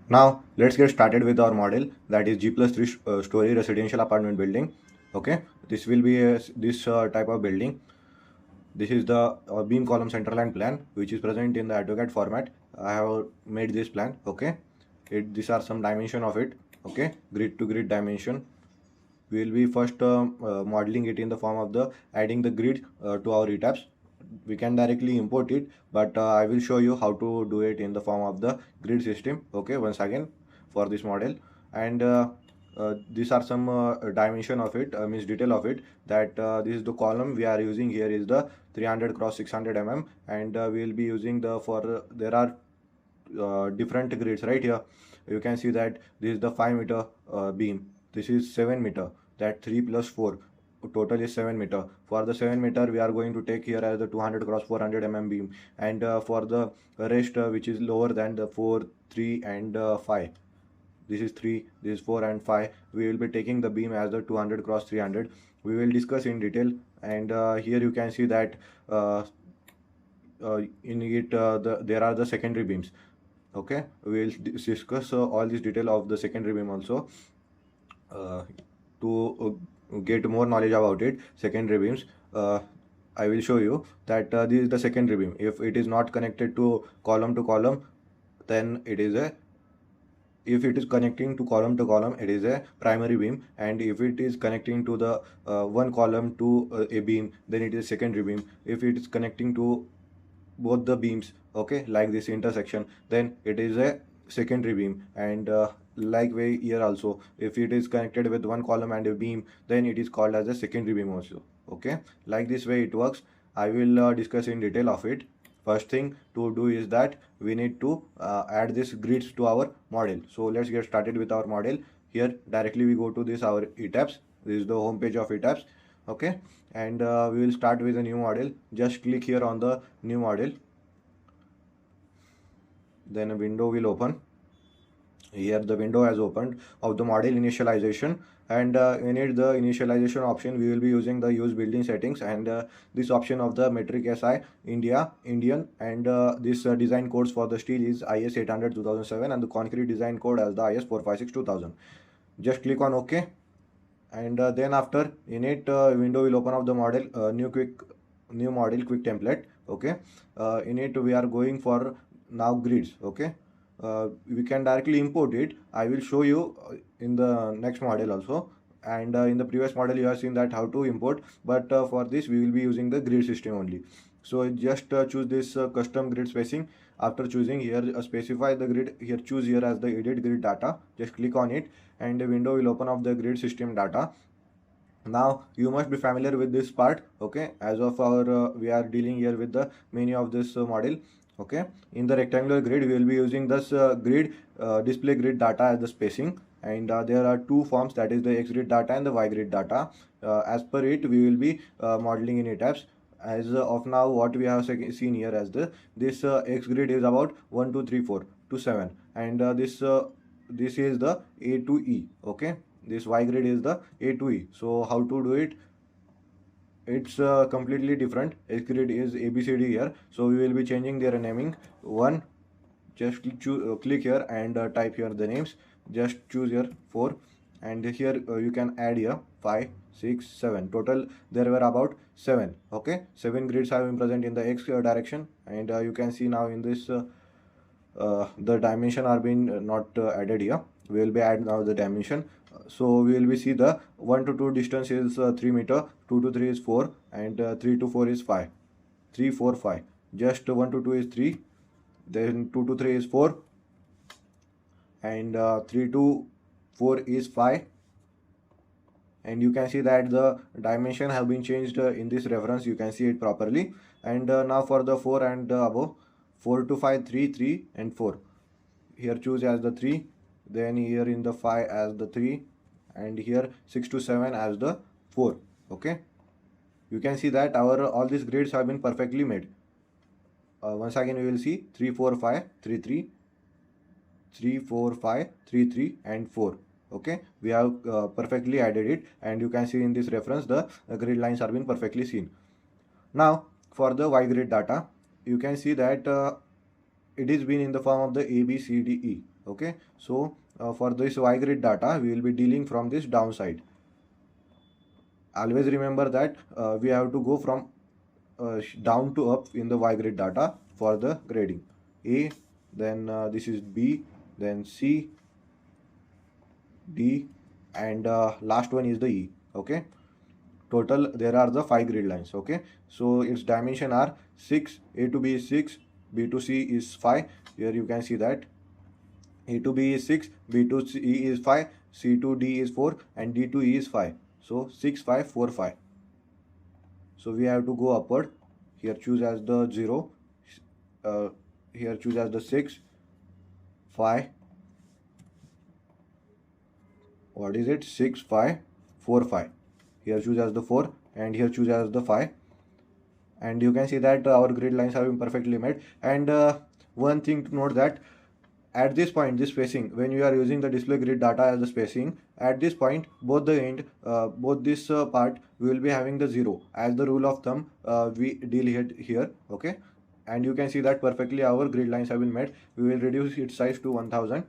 Now let's get started with our model, that is G+3 story residential apartment building. Okay, this will be this type of building. This is the beam column centerline plan, which is present in the AutoCAD format. I have made this plan. Okay, these are some dimension of it. Okay, grid to grid dimension. We will be first modeling it in the form of the adding the grid to our ETABS. We can directly import it, but I will show you how to do it in the form of the grid system. Okay, once again for this model. And these are some dimension of it, means detail of it, that this is the column we are using here is the 300 cross 600 and we will be using the there are different grids right here. You can see that this is the 5 meter beam, this is 7 meter, that 3 plus 4 total is 7 meter. For the 7 meter we are going to take here as the 200 cross 400 beam, and for the rest which is lower than the 4 3 and 5, this is 3, this is 4 and 5, we will be taking the beam as the 200 cross 300. We will discuss in detail, and here you can see that in it there are the secondary beams. Okay, we will discuss all this detail of the secondary beam also uh, to get more knowledge about it. Secondary beams, I will show you that this is the secondary beam. If it is not connected to column, then it is a, if it is connecting to column, it is a primary beam, and if it is connecting to the one column to a beam, then it is secondary beam. If it is connecting to both the beams, okay, like this intersection, then it is a secondary beam. And like way here also, if it is connected with one column and a beam, then it is called as a secondary beam also. Okay, like this way it works. I will discuss in detail of it. First thing to do is that we need to add this grids to our model. So let's get started with our model. Here directly we go to this our ETABS. This is the home page of ETABS. Okay, and we will start with a new model. Just click here on the new model, then a window will open. Here the window has opened of the model initialization, and in it the initialization option we will be using the use building settings, and this option of the metric SI Indian, and this design codes for the steel is IS 800 2007, and the concrete design code as the IS 456 2000. Just click on OK, and then after in it window will open up the model new model quick template. Okay, in it we are going for now grids. Okay, we can directly import it. I will show you in the next model also, and in the previous model you have seen that how to import, but for this we will be using the grid system only. So just choose this custom grid spacing. After choosing here, specify the grid. Here choose here as the edit grid data. Just click on it, and the window will open up the grid system data. Now you must be familiar with this part. Okay, as of our we are dealing here with the menu of this model. Okay, in the rectangular grid we will be using this grid display grid data as the spacing, and there are two forms, that is the X grid data and the Y grid data. As per it we will be modeling in ETABS. As of now what we have seen here as this X grid is about 1 2 3 4 to 7, and this is the A to E. Okay, this Y grid is the A to E. So how to do it? It's completely different. X grid is ABCD here, so we will be changing their naming. One, just click here and type here the names. Just choose here 4, and here you can add here 5 6 7. Total there were about 7. Okay, 7 grids have been present in the X direction, and you can see now in this the dimension are being not added here. We will be add now the dimension. So we will be see the 1 to 2 distance is 3 meter, 2 to 3 is 4, and 3 to 4 is 5. 3 4 5. Just 1 to 2 is 3, then 2 to 3 is 4, and 3 to 4 is 5. And you can see that the dimension have been changed in this reference. You can see it properly. And now for the 4 and above, 4 to 5 3 3 and 4. Here choose as the 3, then here in the 5 as the 3, and here 6 to 7 as the 4. Okay, you can see that our all these grids have been perfectly made. Once again we will see 3 4 5 3 3, 3 4 5 3 3 and 4. Okay, we have perfectly added it, and you can see in this reference the grid lines are being perfectly seen. Now for the Y grid data, you can see that it is been in the form of the A B C D E. Okay, so for this Y grid data we will be dealing from this downside. Always remember that we have to go from down to up in the Y grid data for the grading. A, then this is B, then C, D, and last one is the E. Okay, total there are the 5 grid lines. Okay, so its dimension are 6. A to B is 6, B to C is 5. Here you can see that A to B is 6, B to C is 5, C to D is 4, and D to E is 5. So 6, 5, 4, 5. So we have to go upward. Here choose as the 0. Here choose as the 6, 5. What is it? 6, 5, 4, 5. Here choose as the 4, and here choose as the 5. And you can see that our grid lines have been perfectly made. And one thing to note, that at this point, this spacing, when you are using the display grid data as the spacing, at this point, both the end, both this part, we will be having the 0 as the rule of thumb. We deal here. Okay, and you can see that perfectly our grid lines have been made. We will reduce its size to 1000,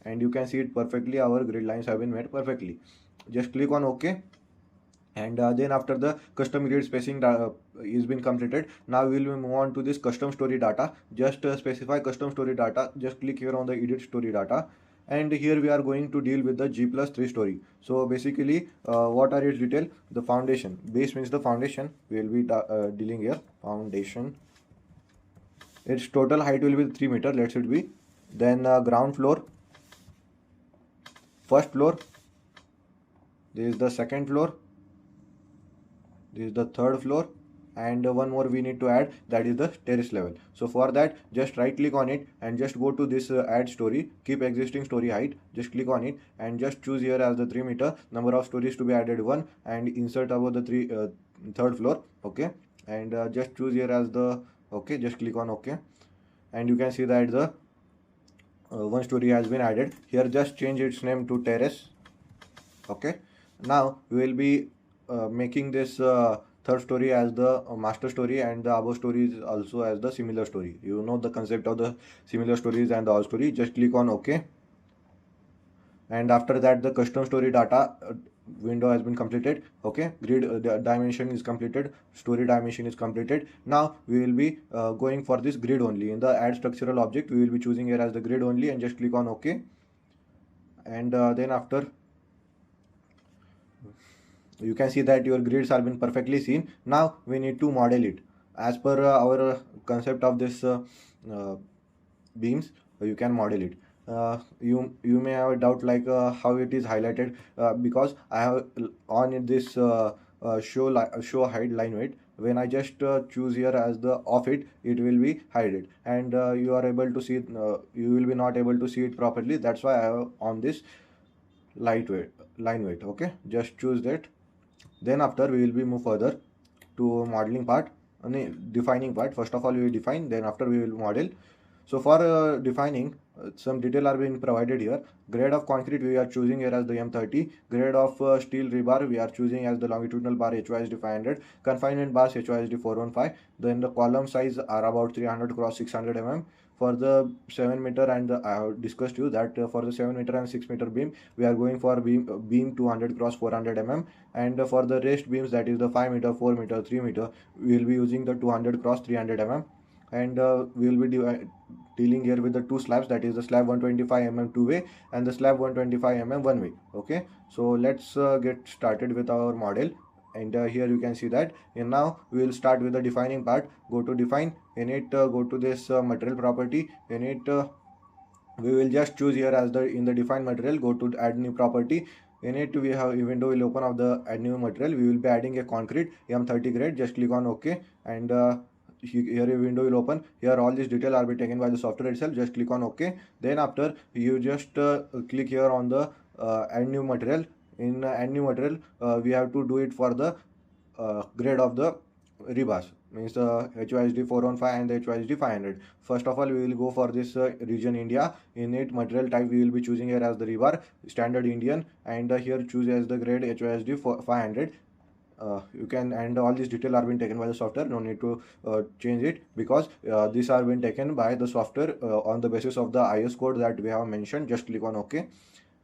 and you can see it perfectly. Our grid lines have been made perfectly. Just click on OK. And then after the custom grid spacing is been completed, now we will move on to this custom story data. Just specify custom story data. Just click here on the edit story data, and here we are going to deal with the G+3 story. So basically what are its detail? The foundation, base means the foundation. We will be dealing here foundation. Its total height will be 3 meter, let's it be. Then ground floor, first floor, this is the second floor, this is the third floor, and one more we need to add, that is the terrace level. So for that, just right click on it and just go to this add story, keep existing story height. Just click on it and just choose here as the 3 meter, number of stories to be added 1, and insert above the third floor. Okay, and just choose here as the okay. Just click on OK, and you can see that the one story has been added here. Just change its name to terrace. Okay, now we will be making this third story as the master story, and the above story is also as the similar story. You know the concept of the similar stories and the all story. Just click on OK, and after that the custom story data window has been completed. Okay, grid dimension is completed, story dimension is completed. Now we will be going for this grid only. In the add structural object, we will be choosing here as the grid only, and just click on OK. And then after, you can see that your grids have been perfectly seen. Now we need to model it as per our concept of this beams. You can model it. You may have a doubt like how it is highlighted, because I have on this show hide line weight. When I just choose here as the off it will be hided, and you are able to see it, you will be not able to see it properly. That's why I have on this line weight. Okay, just choose that. Then after, we will be move further to modeling part, defining part. First of all, we will define, then after we will model. So for defining, some detail are being provided here. Grade of concrete we are choosing here as the M30. Grade of steel rebar we are choosing as the longitudinal bar HYSD 500. Confinement bars HYSD 415. Then the column size are about 300 cross 600 mm. For the 7 meter and I have discussed you that for the 7 meter and 6 meter beam, we are going for beam 200 cross 400 mm. And for the rest beams, that is the 5 meter, 4 meter, 3 meter, we will be using the 200 cross 300 mm. And we will be dealing here with the two slabs, that is the slab 125 mm two way and the slab 125 mm one way. Okay, so let's get started with our model. And here you can see that. And now we will start with the defining part. Go to define. In it, go to this material property. In it, we will just choose here as the in the define material, go to add new property. In it, we have a window will open of the add new material. We will be adding a concrete M30 grade. Just click on OK, and here a window will open. Here all these detail are be taken by the software itself. Just click on OK. Then after, you just click here on the add new material. In add new material, we have to do it for the grade of the rebars, means the HYSD 415 and the HYSD 500. First of all, we will go for this region India. In it, material type we will be choosing here as the rebar standard Indian, and here choose as the grade HYSD 500. you can, and all these detail are being taken by the software. No need to change it, because these are being taken by the software on the basis of the IS code that we have mentioned. Just click on OK,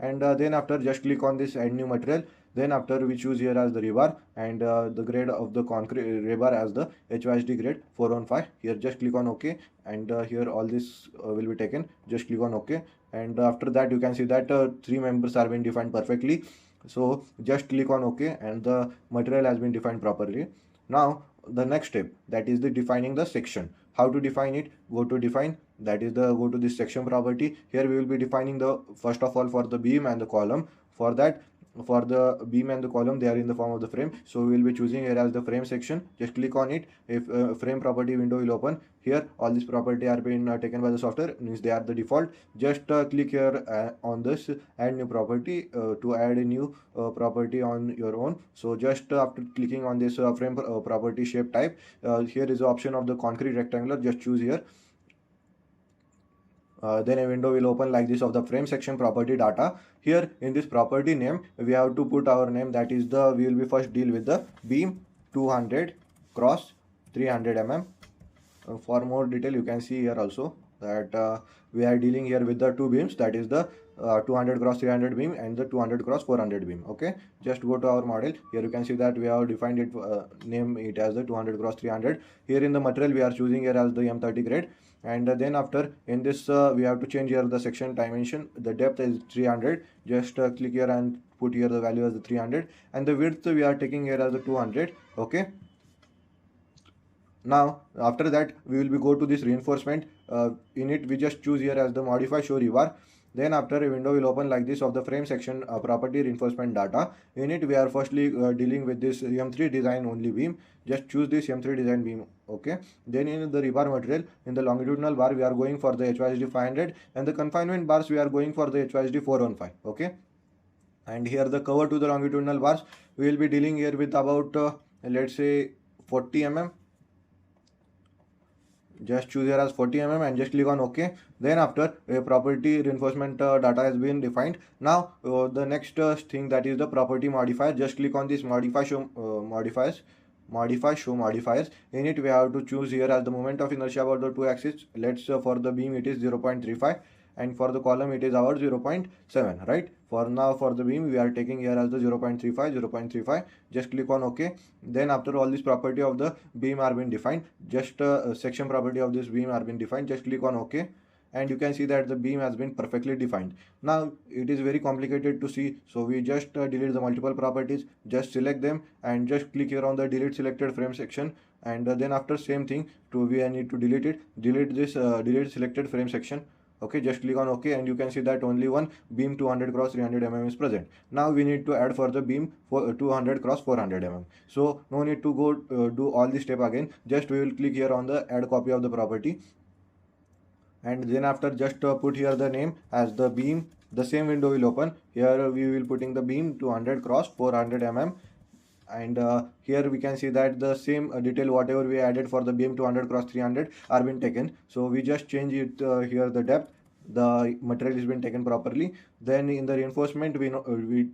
and then after just click on this add new material. Then after we choose here as the rebar, and the grade of the concrete rebar as the HYSD grade 415. Here just click on OK, and here all this will be taken. Just click on OK, and after that you can see that 3 members are being defined perfectly. So just click on OK, and the material has been defined properly. Now the next step, that is the defining the section. How to define it? Go to define, that is the go to this section property. Here we will be defining the first of all for the beam and the column. For that, for the beam and the column, they are in the form of the frame, so we will be choosing here as the frame section. Just click on it. If frame property window will open, here all these property are being taken by the software, means they are the default. Just click here on this add new property to add a new property on your own. So just after clicking on this frame property shape type, here is the option of the concrete rectangular. Just choose here. Then a window will open like this of the frame section property data. Here in this property name, we have to put our name, that is the, we will be first deal with the beam 200 cross 300 mm. For more detail you can see here also that we are dealing here with the two beams, that is the 200 cross 300 beam and the 200 cross 400 beam. Okay, just go to our model. Here you can see that we have defined it, name it as the 200 cross 300. Here in the material we are choosing here as the M30 grade, and then after in this we have to change here the section dimension. The depth is 300. Just click here and put here the value as the 300, and the width we are taking here as the 200. Okay, now after that we will be go to this reinforcement. In it we just choose here as the modify show rebar. Then after a window will open like this of the frame section property reinforcement data. In it we are firstly dealing with this M3 design only beam. Just choose this M3 design beam. Okay, then in the rebar material, in the longitudinal bar we are going for the HYSD 500, and the confinement bars we are going for the HYSD 415. Okay, and here the cover to the longitudinal bars we will be dealing here with about let's say 40 mm. Just choose here as 40 mm and just click on OK. Then after a property reinforcement data has been defined. Now the next thing, that is the property modifier. Just click on this modify show modifiers. Modify show modifiers. In it we have to choose here as the moment of inertia about the two axes. Let's for the beam it is 0.35, and for the column it is our 0.7, right? For now for the beam we are taking here as the 0.35. Just click on OK. Then after all this property of the beam are been defined, just section property of this beam are been defined. Just click on OK, and you can see that the beam has been perfectly defined. Now it is very complicated to see, so we just delete the multiple properties. Just select them and just click here on the delete selected frame section, and then after same thing to we need to delete it. Delete this delete selected frame section. Okay, just click on OK, and you can see that only one beam 200 cross 300 mm is present. Now we need to add for the beam for 200 cross 400 mm. So no need to go do all this step again. Just we will click here on the add copy of the property, and then after just put here the name as the beam. The same window will open. Here we will putting the beam 200 cross 400 mm, and here we can see that the same detail whatever we added for the beam 200 cross 300 are been taken. So we just change it here the depth. The material has been taken properly. Then in the reinforcement we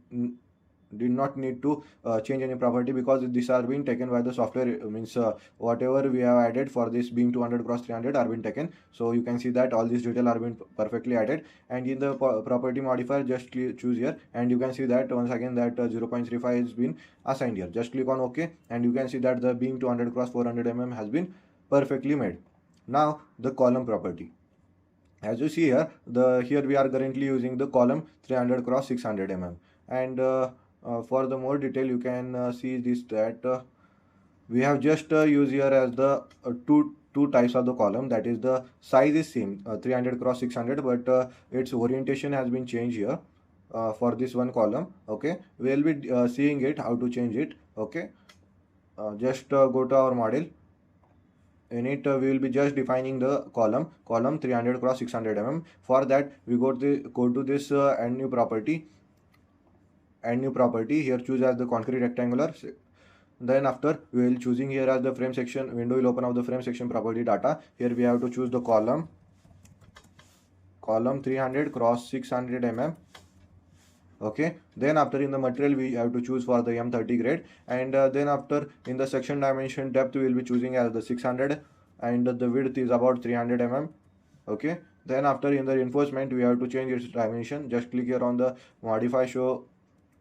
did not need to change any property, because these are being taken by the software. Means whatever we have added for this beam 200 cross 300 are been taken. So you can see that all these detail are been perfectly added. And in the property modifier, just choose here, and you can see that once again that 0.35 has been assigned here. Just click on OK, and you can see that the beam 200 cross 400 mm has been perfectly made. Now the column property, as you see here, here we are currently using the column 300 cross 600 mm, and for the more detail you can see this that we have just used here as the two types of the column. That is the size is same 300 cross 600, but its orientation has been changed here for this one column. Okay, we will be seeing it how to change it. Okay, just go to our model. In it we will be just defining the column 300 cross 600 mm. For that we go to this add new property. Here choose as the concrete rectangular. Then after we will choosing here as the frame section window will open of the frame section property data. Here we have to choose the column 300 cross 600 mm. Okay, then after in the material we have to choose for the M30 grade, and then after in the section dimension depth we will be choosing as the 600, and the width is about 300 mm. Okay, then after in the reinforcement we have to change its dimension. Just click here on the modify show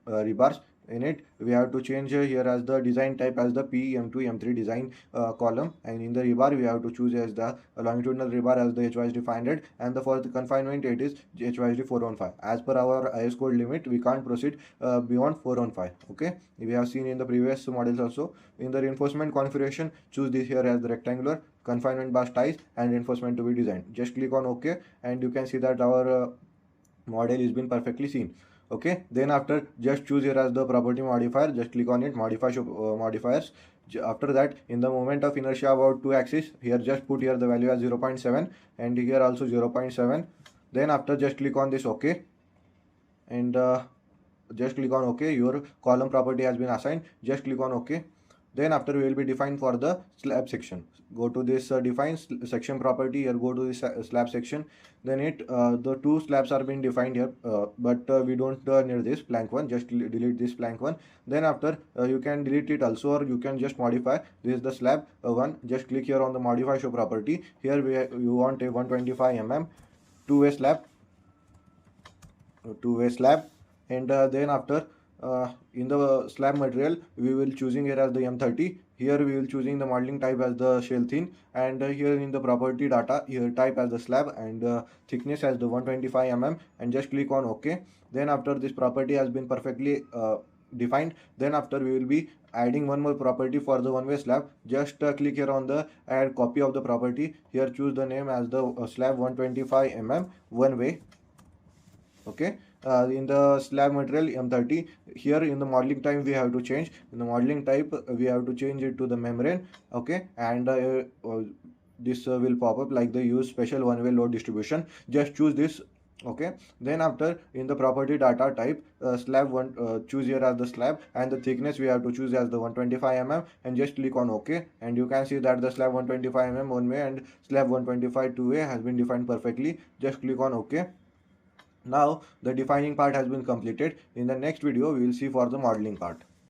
rebars. In it we have to change here as the design type as the P, M2, M3 design column, and in the rebar we have to choose as the longitudinal rebar as the HYSD 500, and the for the confinement it is HYSD 415. As per our IS code limit we can't proceed beyond 415. Okay, we have seen in the previous models also. In the reinforcement configuration, choose this here as the rectangular, confinement bar ties, and reinforcement to be designed. Just click on OK, and you can see that our model is been perfectly seen. Okay, then after just choose here as the property modifier. Just click on it, modify show modifiers. After that, in the moment of inertia about 2 axis, here just put here the value as 0.7, and here also 0.7. Then after just click on this OK, and just click on OK. Your column property has been assigned. Just click on OK. Then after we will be defined for the slab section. Go to this define section property. Here go to this slab section. Then the two slabs are being defined here, but we don't need this blank one. Just delete this blank one. Then after you can delete it also, or you can just modify. This is the slab one. Just click here on the modify show property. Here you want a 125 mm two-way slab, and then after in the slab material we will choosing here as the M30. Here we will choosing the modeling type as the shell thin, and here in the property data here type as the slab, and thickness as the 125 mm, and just click on OK. Then after this property has been perfectly defined, then after we will be adding one more property for the one-way slab. Just click here on the add copy of the property. Here choose the name as the slab 125 mm one way. Okay, in the slab material M30, here in the modeling type we have to change. In the modeling type we have to change it to the membrane. Okay, and this will pop up like the use special one way load distribution. Just choose this. Okay, then after in the property data type slab one, choose here as the slab, and the thickness we have to choose as the 125 mm, and just click on OK, and you can see that the slab 125 mm one way and slab 125 two way has been defined perfectly. Just click on OK. Now the defining part has been completed. In the next video we will see for the modeling part.